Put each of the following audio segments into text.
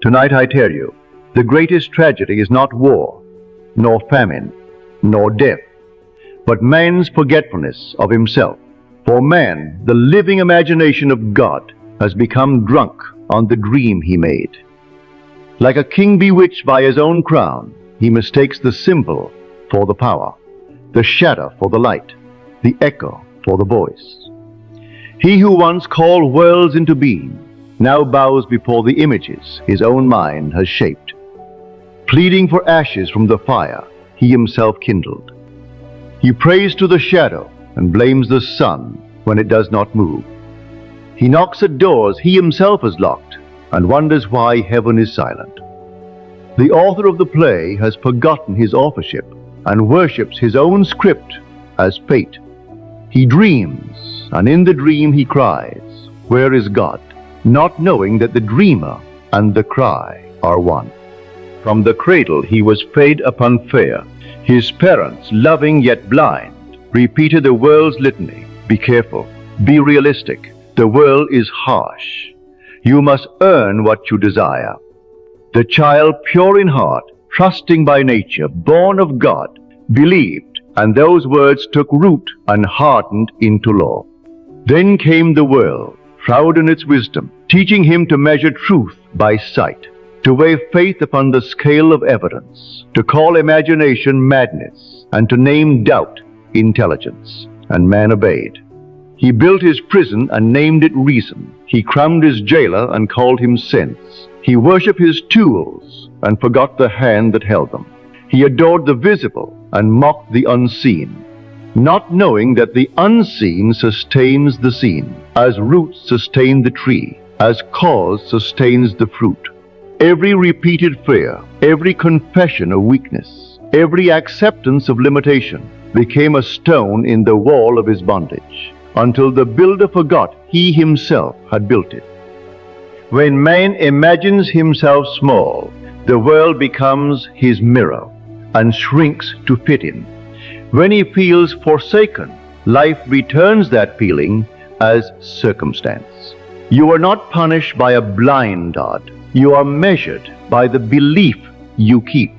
Tonight I tell you, the greatest tragedy is not war, nor famine, nor death, but man's forgetfulness of himself. For man, the living imagination of God, has become drunk on the dream he made. Like a king bewitched by his own crown, he mistakes the symbol for the power, the shadow for the light, the echo for the voice. He who once called worlds into being now bows before the images his own mind has shaped, pleading for ashes from the fire he himself kindled. He prays to the shadow and blames the sun when it does not move. He knocks at doors he himself has locked and wonders why heaven is silent. The author of the play has forgotten his authorship and worships his own script as fate. He dreams, and in the dream he cries, "Where is God?" not knowing that the dreamer and the cry are one. From the cradle he was fed upon fear. His parents, loving yet blind, repeated the world's litany. Be careful, be realistic. The world is harsh. You must earn what you desire. The child, pure in heart, trusting by nature, born of God, believed, and those words took root and hardened into law. Then came the world, proud in its wisdom, teaching him to measure truth by sight, to weigh faith upon the scale of evidence, to call imagination madness, and to name doubt intelligence. And man obeyed. He built his prison and named it reason. He crowned his jailer and called him sense. He worshipped his tools and forgot the hand that held them. He adored the visible and mocked the unseen, not knowing that the unseen sustains the seen, as roots sustain the tree, as cause sustains the fruit. Every repeated fear, every confession of weakness, every acceptance of limitation became a stone in the wall of his bondage, until the builder forgot he himself had built it. When man imagines himself small, the world becomes his mirror and shrinks to fit in. When he feels forsaken, life returns that feeling as circumstance. You are not punished by a blind God. You are measured by the belief you keep.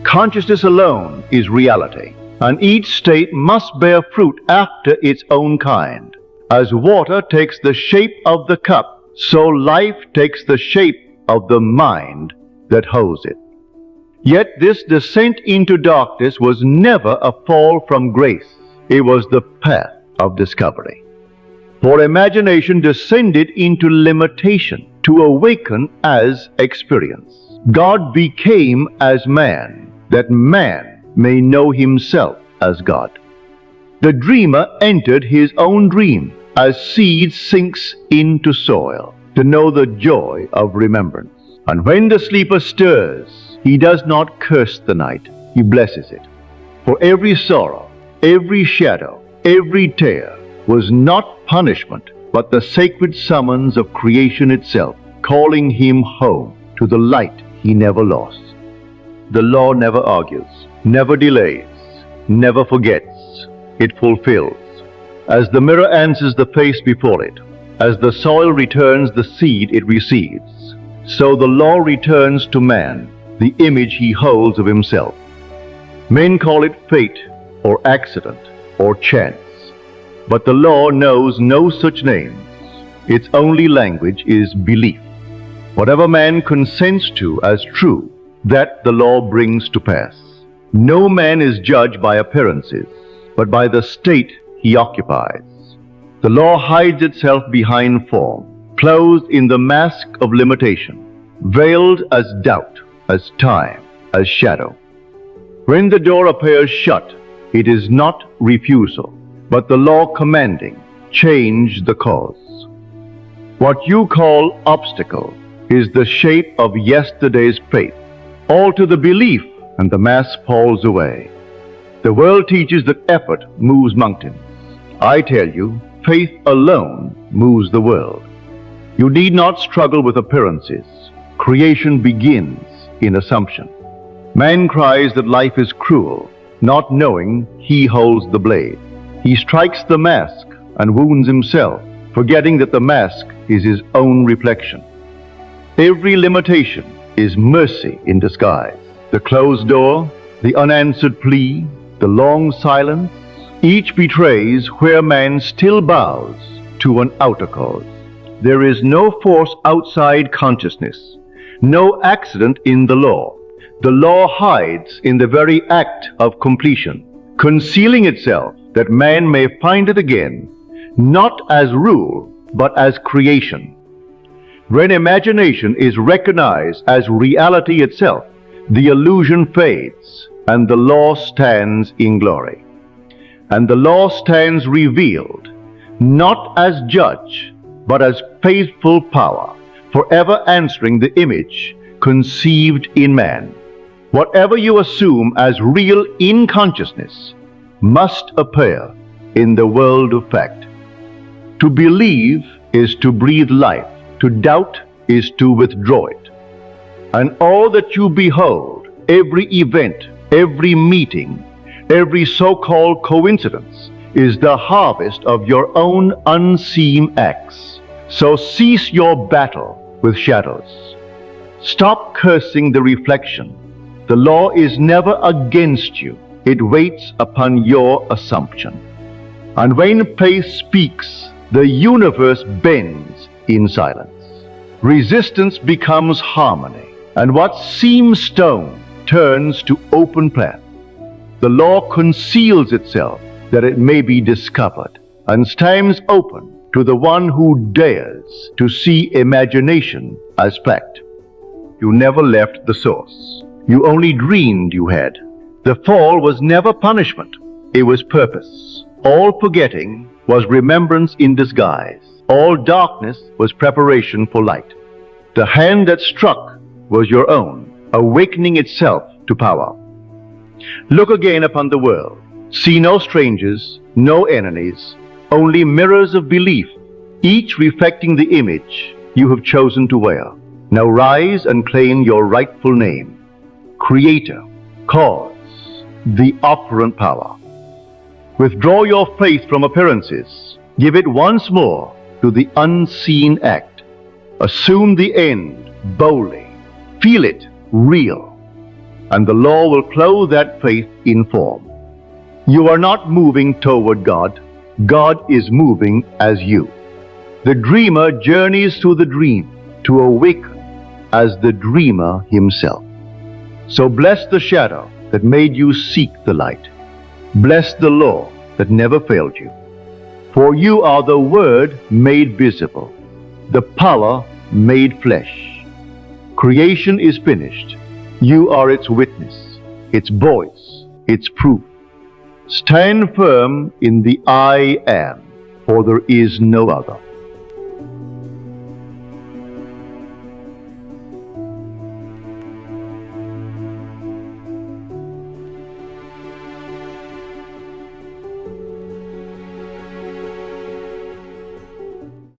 Consciousness alone is reality, and each state must bear fruit after its own kind. As water takes the shape of the cup, so life takes the shape of the mind that holds it. Yet this descent into darkness was never a fall from grace. It was the path of discovery. For imagination descended into limitation to awaken as experience. God became as man, that man may know himself as God. The dreamer entered his own dream as seed sinks into soil to know the joy of remembrance. And when the sleeper stirs, he does not curse the night, he blesses it. For every sorrow, every shadow, every tear was not punishment, but the sacred summons of creation itself, calling him home to the light he never lost. The law never argues, never delays, never forgets. It fulfills. As the mirror answers the face before it, as the soil returns the seed it receives, so the law returns to man the image he holds of himself. Men call it fate or accident or chance, but the law knows no such names. Its only language is belief. Whatever man consents to as true, that the law brings to pass. No man is judged by appearances, but by the state he occupies. The law hides itself behind form, clothed in the mask of limitation, veiled as doubt, as time, as shadow. When the door appears shut, it is not refusal, but the law commanding, change the cause. What you call obstacle is the shape of yesterday's faith. Alter the belief and the mask falls away. The world teaches that effort moves mountains. I tell you, faith alone moves the world. You need not struggle with appearances. Creation begins in assumption. Man cries that life is cruel, not knowing he holds the blade. He strikes the mask and wounds himself, forgetting that the mask is his own reflection. Every limitation is mercy in disguise. The closed door, the unanswered plea, the long silence, each betrays where man still bows to an outer cause. There is no force outside consciousness, no accident in the law. The law hides in the very act of completion, concealing itself that man may find it again, not as rule, but as creation. When imagination is recognized as reality itself, the illusion fades, and the law stands in glory. And the law stands revealed, not as judge, but as faithful power, forever answering the image conceived in man. Whatever you assume as real in consciousness must appear in the world of fact. To believe is to breathe life, to doubt is to withdraw it. And all that you behold, every event, every meeting, every so-called coincidence, is the harvest of your own unseen acts. So cease your battle with shadows. Stop cursing the reflection. The law is never against you. It waits upon your assumption. And when faith speaks, the universe bends in silence. Resistance becomes harmony, and what seems stone turns to open plan. The law conceals itself that it may be discovered, and stands open to the one who dares to see imagination as fact. You never left the source. You only dreamed you had. The fall was never punishment. It was purpose. All forgetting was remembrance in disguise. All darkness was preparation for light. The hand that struck was your own, awakening itself to power. Look again upon the world. See no strangers, no enemies, only mirrors of belief, each reflecting the image you have chosen to wear. Now rise and claim your rightful name. Creator, cause, the operant power. Withdraw your faith from appearances. Give it once more to the unseen act. Assume the end boldly. Feel it real. And the law will clothe that faith in form. You are not moving toward God. God is moving as you. The dreamer journeys through the dream to awaken as the dreamer himself. So bless the shadow that made you seek the light. Bless the law that never failed you. For you are the Word made visible, the power made flesh. Creation is finished. You are its witness, its voice, its proof. Stand firm in the I am, for there is no other.